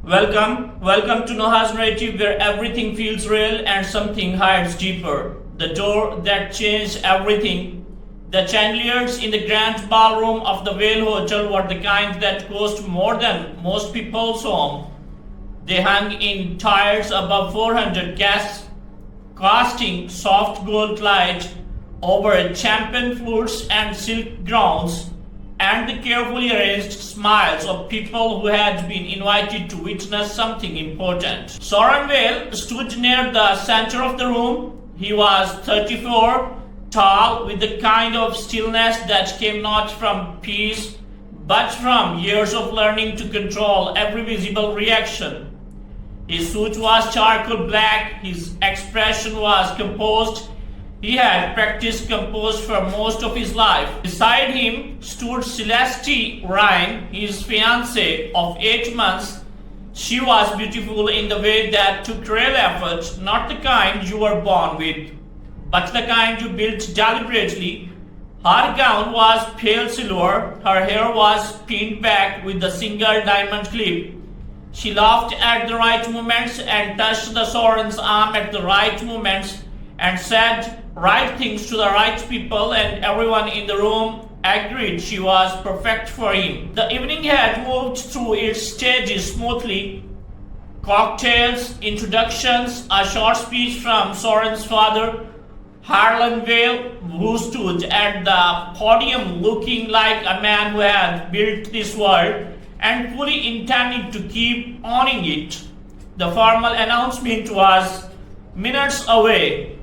Welcome to Noha's narrative where everything feels real and something hides deeper. The door that changed everything. The chandeliers in the grand ballroom of the Vael Hotel were the kind that cost more than most people's home. They hung in tiers above 400 guests, casting soft gold light over champagne flutes and silk gowns, and the carefully arranged smiles of people who had been invited to witness something important. Soren Vael stood near the center of the room. He was 34, tall, with the kind of stillness that came not from peace, but from years of learning to control every visible reaction. His suit was charcoal black, his expression was composed. He had practiced composed for most of his life. Beside him stood Celeste Ryan, his fiancée of 8 months. She was beautiful in the way that took real effort, not the kind you were born with, but the kind you built deliberately. Her gown was pale silver, her hair was pinned back with a single diamond clip. She laughed at the right moments and touched the Soren's arm at the right moments and said right things to the right people, and everyone in the room agreed she was perfect for him. The evening had moved through its stages smoothly. Cocktails, introductions, a short speech from Soren's father, Harlan Vael, who stood at the podium looking like a man who had built this world and fully intended to keep owning it. The formal announcement was minutes away.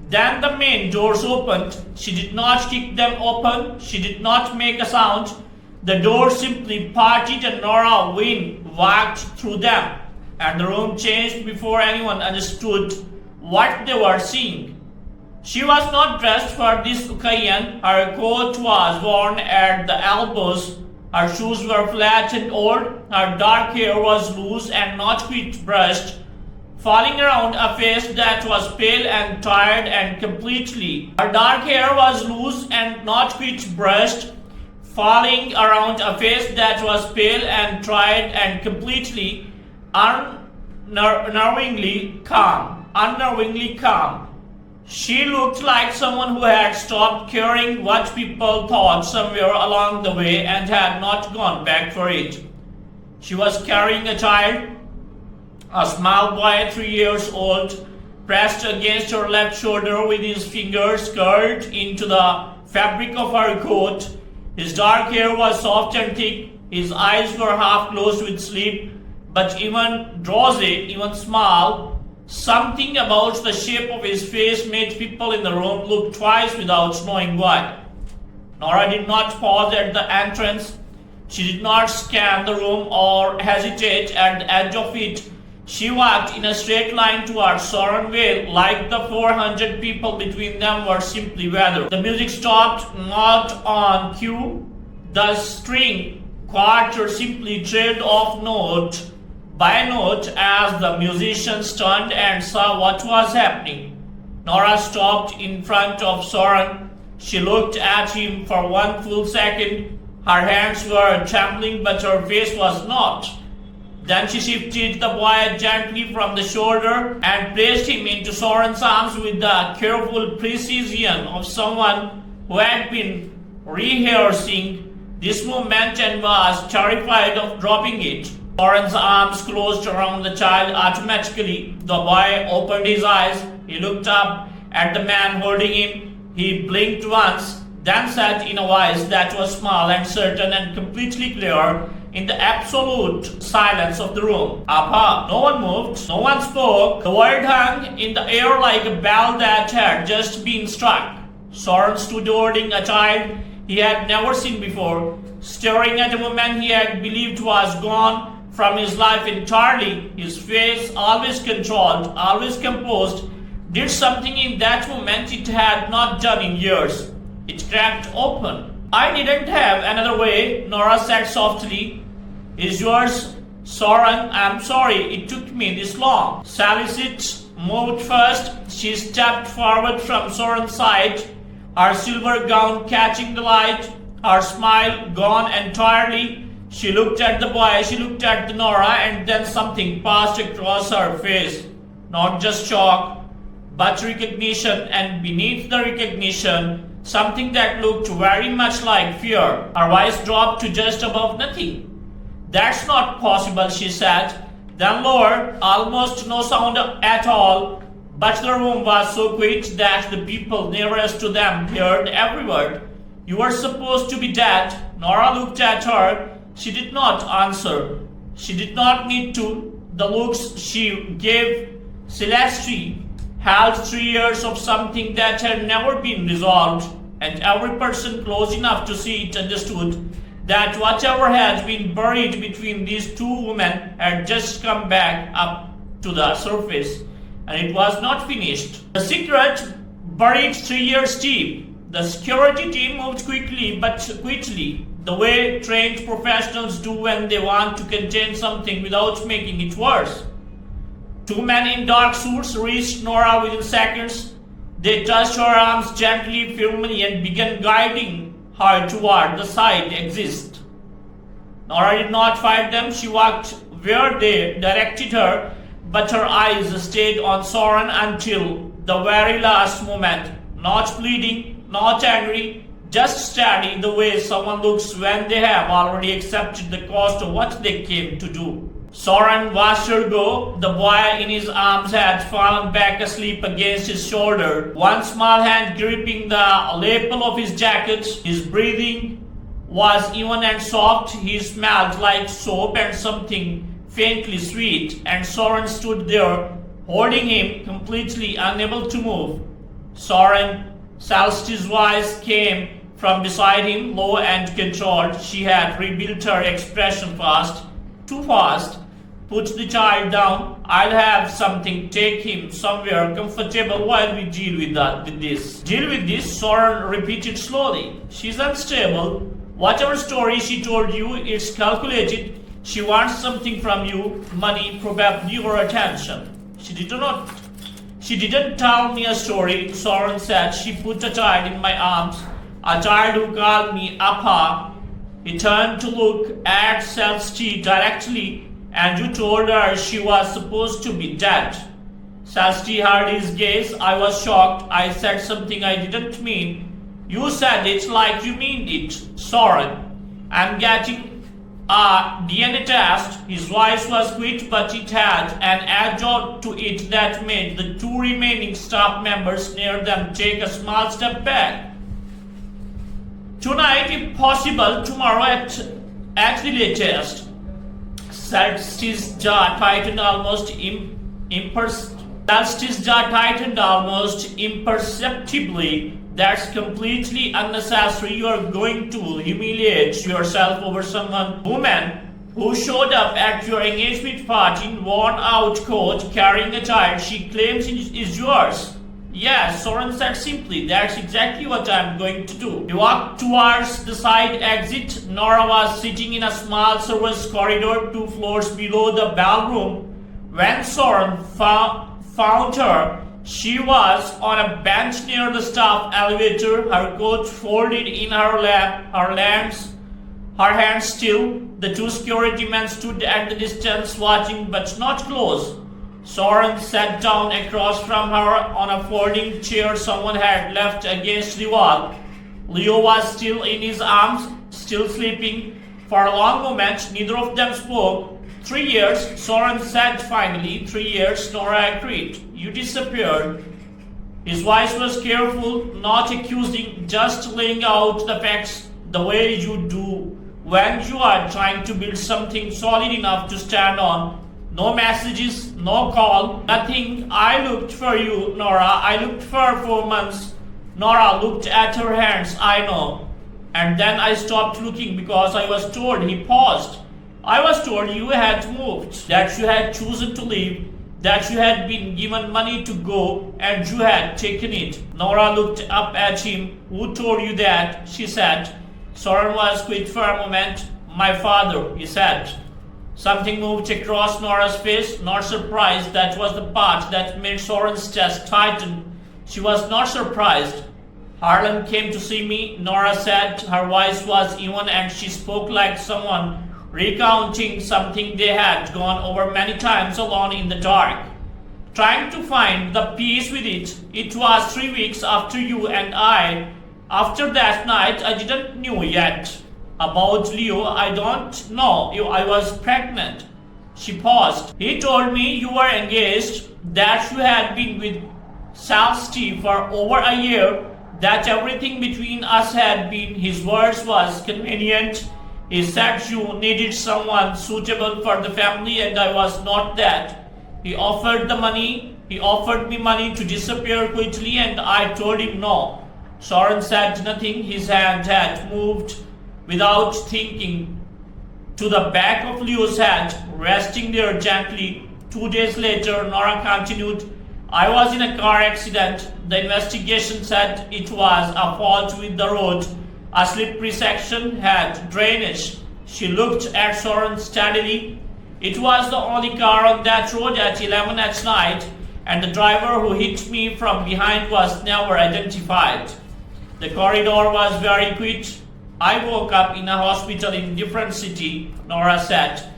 Then the main doors opened. She did not kick them open. She did not make a sound. The doors simply parted and Nora walked through them. And the room changed before anyone understood what they were seeing. She was not dressed for this occasion. Her coat was worn at the elbows. Her shoes were flat and old. Her dark hair was loose and not quite brushed, falling around a face that was pale and tired and completely. Her dark hair was loose and not quite brushed, falling around a face that was pale and tired and completely unnervingly calm. She looked like someone who had stopped caring what people thought somewhere along the way and had not gone back for it. She was carrying a child, a small boy 3 years old, pressed against her left shoulder with his fingers curled into the fabric of her coat. His dark hair was soft and thick. His eyes were half closed with sleep, but even drowsy, even small. Something about the shape of his face made people in the room look twice without knowing why. Nora did not pause at the entrance. She did not scan the room or hesitate at the edge of it. She walked in a straight line towards Soren Vael, like the 400 people between them were simply weather. The music stopped, not on cue. The string quarter simply trailed off note by note as the musicians turned and saw what was happening. Nora stopped in front of Soren. She looked at him for 1 full second. Her hands were trembling, but her face was not. Then she shifted the boy gently from the shoulder and placed him into Soren's arms with the careful precision of someone who had been rehearsing this moment and was terrified of dropping it. Soren's arms closed around the child automatically. The boy opened his eyes. He looked up at the man holding him. He blinked once, then said in a voice that was small and certain and completely clear, in the absolute silence of the room, "Appa." No one moved, no one spoke. The word hung in the air like a bell that had just been struck. Soren stood holding a child he had never seen before, staring at a woman he had believed was gone from his life entirely. His face, always controlled, always composed, did something in that moment it had not done in years. It cracked open. "I didn't have another way," Nora said softly. "Is yours, Soren? I'm sorry it took me this long." Celeste moved first. She stepped forward from Soren's side, her silver gown catching the light, her smile gone entirely. She looked at the boy, she looked at the Nora, and then something passed across her face. Not just shock, but recognition, and beneath the recognition, something that looked very much like fear. Her voice dropped to just above nothing. "That's not possible," she said. Then lower, almost no sound at all, but the room was so quiet that the people nearest to them heard every word. "You were supposed to be dead." Nora looked at her. She did not answer. She did not need to. The looks she gave Celeste held 3 years of something that had never been resolved, and every person close enough to see it understood that whatever had been buried between these two women had just come back up to the surface, and it was not finished. The secret buried 3 years deep. The security team moved quickly but quickly, the way trained professionals do when they want to contain something without making it worse. 2 men in dark suits reached Nora within seconds. They touched her arms gently, firmly, and began guiding her toward the side exit. Nora did not fight them. She walked where they directed her, but her eyes stayed on Soren until the very last moment. Not pleading, not angry, just steady, the way someone looks when they have already accepted the cost of what they came to do. Soren watched her go. The boy in his arms had fallen back asleep against his shoulder, one small hand gripping the lapel of his jacket. His breathing was even and soft. He smelled like soap and something faintly sweet, and Soren stood there, holding him, completely unable to move. "Soren," Celeste's voice came from beside him, low and controlled. She had rebuilt her expression fast, too fast. "Put the child down. I'll have something. Take him somewhere comfortable while we deal with this." "Deal with this?" Soren repeated slowly. "She's unstable. Whatever story she told you, it's calculated. She wants something from you. Money, probably, or attention." She didn't tell me a story," Soren said. "She put a child in my arms. A child who called me Appa." He turned to look at Celeste directly. "And you told her she was supposed to be dead." Celeste heard his gaze. "I was shocked. I said something I didn't mean." "You said it like you mean it, Soren. I'm getting a DNA test." His voice was quick, but it had an edge to it that made the 2 remaining staff members near them take a small step back. "Tonight, if possible, tomorrow at the latest." Celeste's jaw tightened almost imperceptibly. "That's completely unnecessary. You're going to humiliate yourself over someone. Woman who showed up at your engagement party in worn-out coat carrying a child she claims is yours." "Yes," Soren said simply. "That's exactly what I'm going to do." He walked towards the side exit. Nora was sitting in a small service corridor 2 floors below the ballroom. When Soren found her, she was on a bench near the staff elevator, her coat folded in her lap, her hands still. The 2 security men stood at the distance watching, but not close. Soren sat down across from her on a folding chair someone had left against the wall. Leo was still in his arms, still sleeping. For a long moment, neither of them spoke. 3 years, Soren said finally. 3 years, Nora agreed. "You disappeared." His voice was careful, not accusing, just laying out the facts the way you do when you are trying to build something solid enough to stand on. "No messages, no call, nothing. I looked for you, Nora. I looked for months." Nora looked at her hands. "I know. And then I stopped looking because I was told." He paused. "I was told you had moved, that you had chosen to leave, that you had been given money to go, and you had taken it." Nora looked up at him. "Who told you that?" she said. Soren was quiet for a moment. "My father," he said. Something moved across Nora's face. Not surprise. That was the part that made Soren's chest tighten. She was not surprised. "Harlan came to see me," Nora said. Her voice was even and she spoke like someone recounting something they had gone over many times alone in the dark, trying to find the peace with it. It was 3 weeks after you and I. After that night, I didn't know yet about Leo. I don't know. I was pregnant. She paused. He told me you were engaged, that you had been with Salsty for over a year, that everything between us had been, his words was convenient. He said you needed someone suitable for the family and I was not that. He offered me money to disappear quickly and I told him no. Soren said nothing. His hand had moved without thinking to the back of Leo's head, resting there gently. 2 days later, Nora continued, I was in a car accident. The investigation said it was a fault with the road. A slippery section had drainage. She looked at Soren steadily. It was the only car on that road at 11 at night, and the driver who hit me from behind was never identified. The corridor was very quiet. I woke up in a hospital in a different city, Nora said.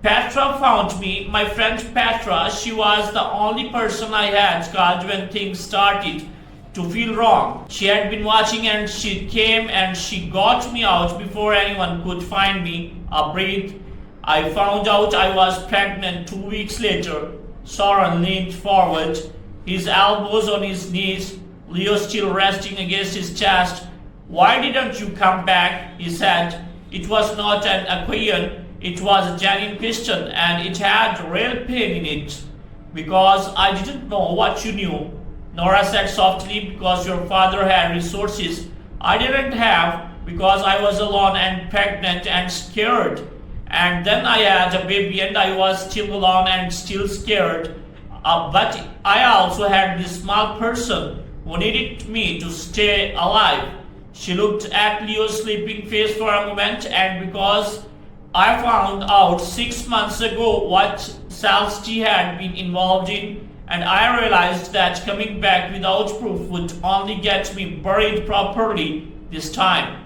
Petra found me, my friend Petra. She was the only person I had called when things started to feel wrong. She had been watching and she came and she got me out before anyone could find me or breathe. I found out I was pregnant 2 weeks later. Soren leaned forward, his elbows on his knees, Leo still resting against his chest. Why didn't you come back? He said. It was not an acquaintance. It was a genuine question and it had real pain in it. Because I didn't know what you knew. Nora said softly, because your father had resources. I didn't have, because I was alone and pregnant and scared. And then I had a baby and I was still alone and still scared. But I also had this small person who needed me to stay alive. She looked at Leo's sleeping face for a moment, and because I found out 6 months ago what Salsty had been involved in, and I realized that coming back without proof would only get me buried properly this time.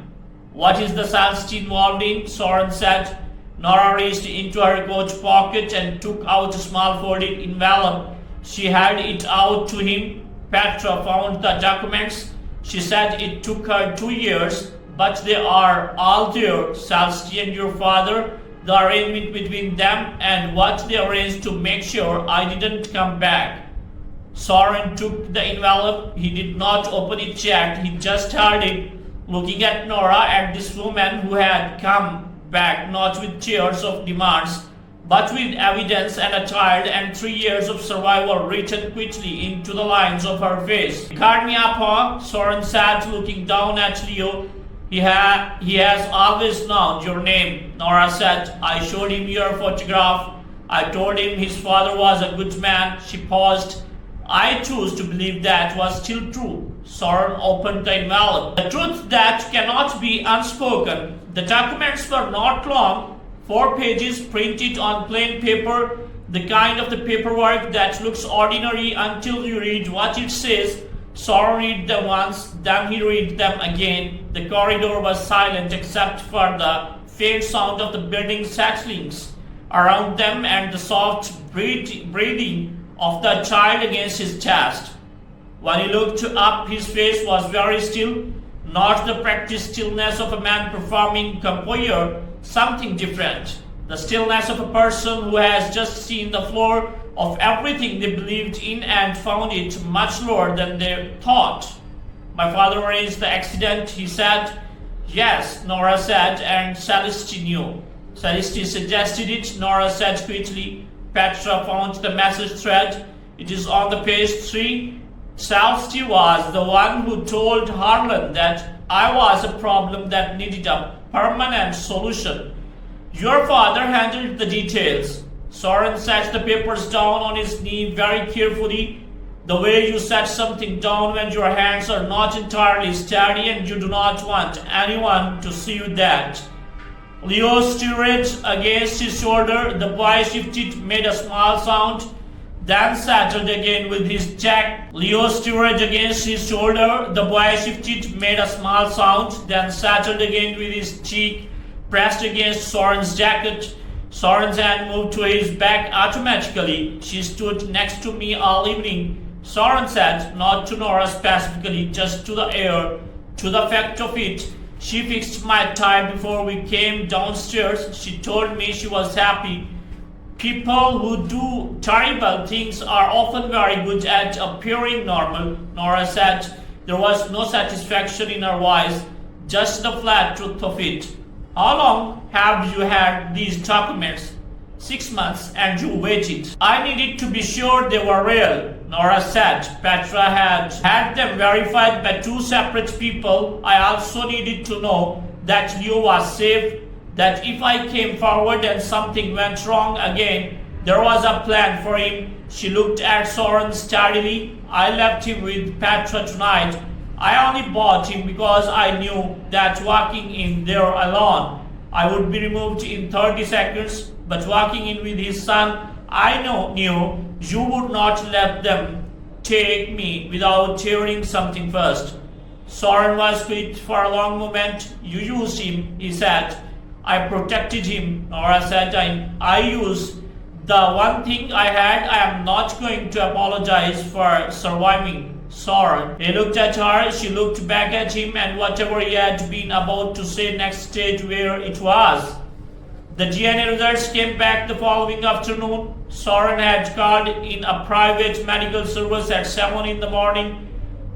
What is the Salsty involved in? Soren said. Nora reached into her coat pocket and took out a small folded envelope. She held it out to him. Petra found the documents. She said it took her 2 years, but they are all there. Salsty and your father, the arrangement between them, and what they arranged to make sure I didn't come back. Soren took the envelope. He did not open it yet. He just held it, looking at Nora, at this woman who had come back not with tears of demands, but with evidence and a child and 3 years of survival written quickly into the lines of her face. You called me up, huh? Soren said, looking down at Leo. He has always known your name, Nora said. I showed him your photograph. I told him his father was a good man. She paused. I choose to believe that was still true. Soren opened the envelope. The truth that cannot be unspoken. The documents were not long, 4 pages printed on plain paper, the kind of the paperwork that looks ordinary until you read what it says. Soren read them once, then he read them again. The corridor was silent except for the faint sound of the building settlings around them and the soft breathing of the child against his chest. When he looked up, his face was very still, not the practiced stillness of a man performing composure, something different. The stillness of a person who has just seen the floor of everything they believed in and found it much lower than they thought. My father arranged the accident, he said. Yes, Nora said, and Celeste knew. Celeste suggested it, Nora said quickly. Petra found the message thread. It is on the page 3. Celeste was the one who told Harlan that I was a problem that needed a permanent solution. Your father handled the details. Soren set the papers down on his knee very carefully, the way you set something down when your hands are not entirely steady and you do not want anyone to see you that. Leo stirred against his shoulder. The boy shifted, made a small sound, then settled again with his cheek. Leo stirred against his shoulder. The boy shifted, made a small sound, then settled again with his cheek. pressed against Soren's jacket. Soren's hand moved to his back automatically. She stood next to me all evening. Soren said, not to Nora specifically, just to the air. To the fact of it, she fixed my tie before we came downstairs. She told me she was happy. People who do terrible things are often very good at appearing normal. Nora said. There was no satisfaction in her voice, just the flat truth of it. How long have you had these documents? 6 months, and you waited. I needed to be sure they were real, Nora said. Petra had them verified by 2 separate people. I also needed to know that Leo was safe, that if I came forward and something went wrong again, there was a plan for him. She looked at Soren steadily. I left him with Petra tonight. I only bought him because I knew that walking in there alone, I would be removed in 30 seconds. But walking in with his son, I knew you would not let them take me without hearing something first. Soren was quiet for a long moment. You used him, he said. I protected him, Nora said. I used the one thing I had. I am not going to apologize for surviving Soren. He looked at her, she looked back at him, and whatever he had been about to say next stayed where it was. The DNA results came back the following afternoon. Soren had called in a private medical service at 7 in the morning.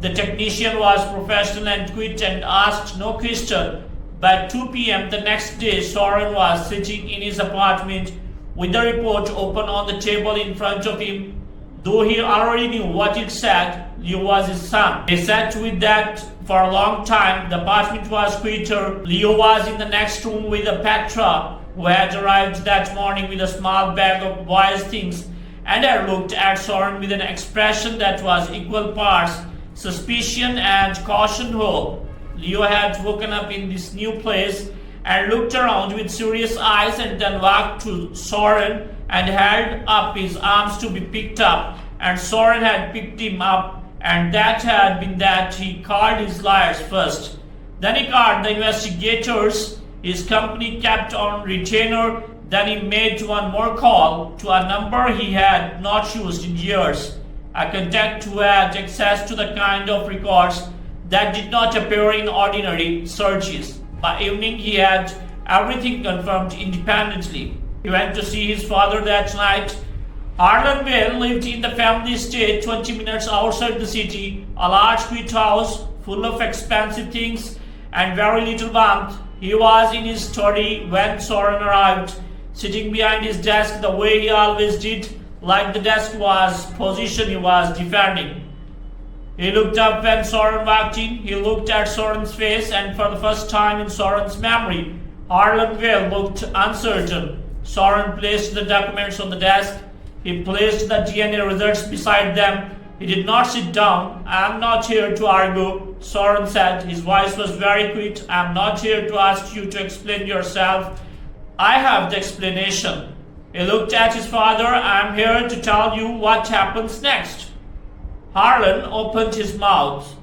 The technician was professional and quick and asked no question. By 2 p.m. the next day, Soren was sitting in his apartment with the report open on the table in front of him. Though he already knew what it said, Leo was his son. He sat with that for a long time. The apartment was quieter. Leo was in the next room with Petra, who had arrived that morning with a small bag of boys' things, and had looked at Soren with an expression that was equal parts suspicion and caution. Leo had woken up in this new place and looked around with serious eyes, and then walked to Soren and held up his arms to be picked up, and Soren had picked him up, and that had been that. He called his lawyers first. Then he called the investigators his company kept on retainer. Then he made one more call to a number he had not used in years, a contact who had access to the kind of records that did not appear in ordinary searches. By evening he had everything confirmed independently. He went to see his father that night. Soren Vael lived in the family estate 20 minutes outside the city, a large quiet house full of expensive things and very little warmth. He was in his study when Soren arrived, sitting behind his desk the way he always did, like the desk was position he was defending. He looked up when Soren walked in. He looked at Soren's face, and for the first time in Soren's memory, Soren Vael looked uncertain. Soren placed the documents on the desk. He placed the DNA results beside them. He did not sit down. I am not here to argue, Soren said. His voice was very quiet. I am not here to ask you to explain yourself. I have the explanation. He looked at his father. I am here to tell you what happens next. Harlan opened his mouth.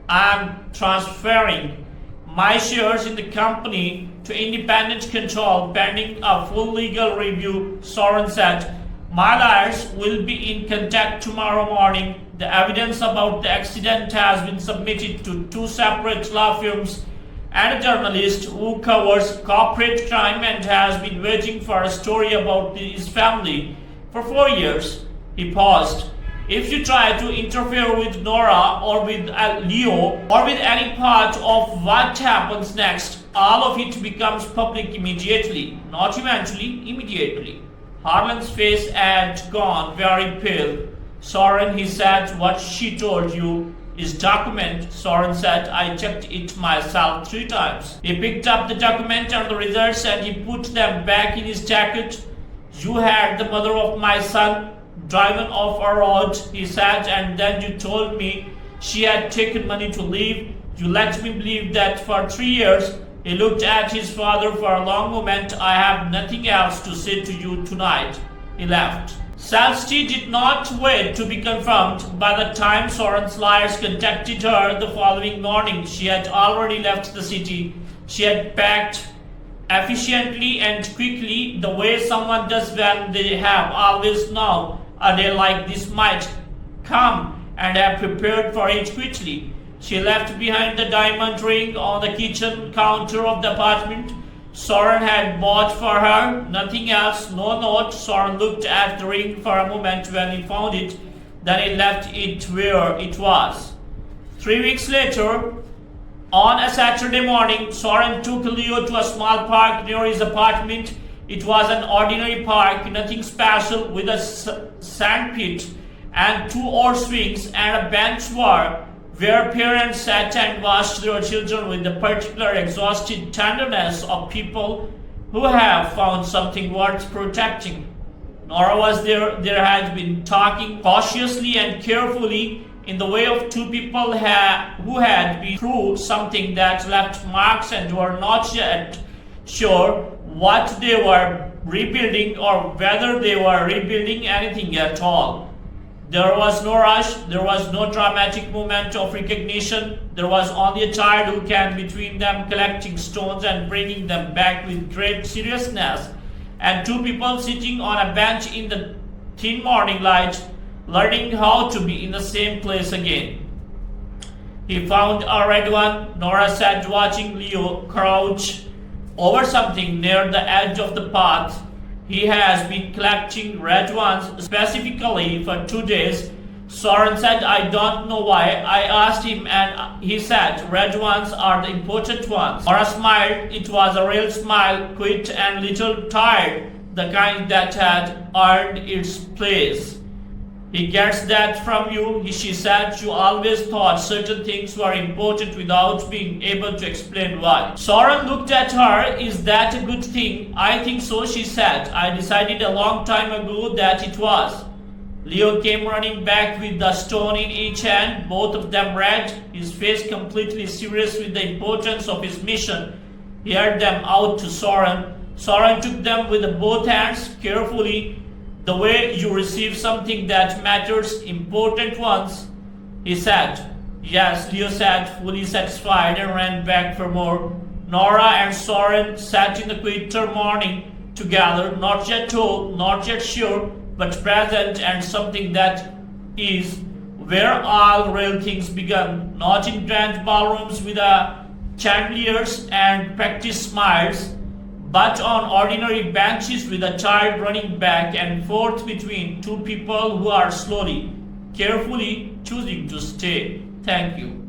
I am transferring my shares in the company to independent control pending a full legal review, Soren said. My lawyers will be in contact tomorrow morning. The evidence about the accident has been submitted to 2 separate law firms and a journalist who covers corporate crime and has been waiting for a story about his family for 4 years. He paused. If you try to interfere with Nora or with Leo or with any part of what happens next, all of it becomes public immediately, not eventually, immediately. Harlan's face had gone very pale. Soren, he said, what she told you is document. Soren said, I checked it myself 3 times. He picked up the document and the results and he put them back in his jacket. You had the mother of my son driven off a road, he said, and then you told me she had taken money to leave. You let me believe that for 3 years. He looked at his father for a long moment. I have nothing else to say to you tonight. He left. Salsty did not wait to be confirmed. By the time Soren's lawyers contacted her the following morning, she had already left the city. She had packed efficiently and quickly, the way someone does when they have always known a day like this might come and have prepared for it quickly. She left behind the diamond ring on the kitchen counter of the apartment Soren had bought for her. Nothing else, no note. Soren looked at the ring for a moment when he found it, then he left it where it was. 3 weeks later, on a Saturday morning, Soren took Leo to a small park near his apartment. It was an ordinary park, nothing special, with a sand pit and 2 oar swings and a bench where parents sat and watched their children with the particular exhausted tenderness of people who have found something worth protecting. Nora was there. There had been talking cautiously and carefully in the way of 2 people who had been through something that left marks and were not yet sure what they were rebuilding or whether they were rebuilding anything at all. There was no rush, there was no dramatic moment of recognition. There was only a child who came between them, collecting stones and bringing them back with great seriousness, and 2 people sitting on a bench in the thin morning light, learning how to be in the same place again. He found a red one. Nora sat watching Leo crouch over something near the edge of the path. He has been collecting red ones specifically for 2 days. Soren said, I don't know why. I asked him and he said, red ones are the important ones. Nora smiled. It was a real smile, quiet and little tired, the kind that had earned its place. He gets that from you, she said. You always thought certain things were important without being able to explain why. Soren looked at her. Is that a good thing? I think so, she said. I decided a long time ago that it was. Leo came running back with the stone in each hand, both of them red, his face completely serious with the importance of his mission. He held them out to Soren. Soren took them with both hands carefully, the way you receive something that matters, important ones. He said. Yes, Leo said, fully satisfied, and ran back for more. Nora and Soren sat in the quieter morning together, not yet told, not yet sure, but present, and something that is where all real things began, not in grand ballrooms with chandeliers and practiced smiles, but on ordinary benches with a child running back and forth between 2 people who are slowly, carefully choosing to stay. Thank you.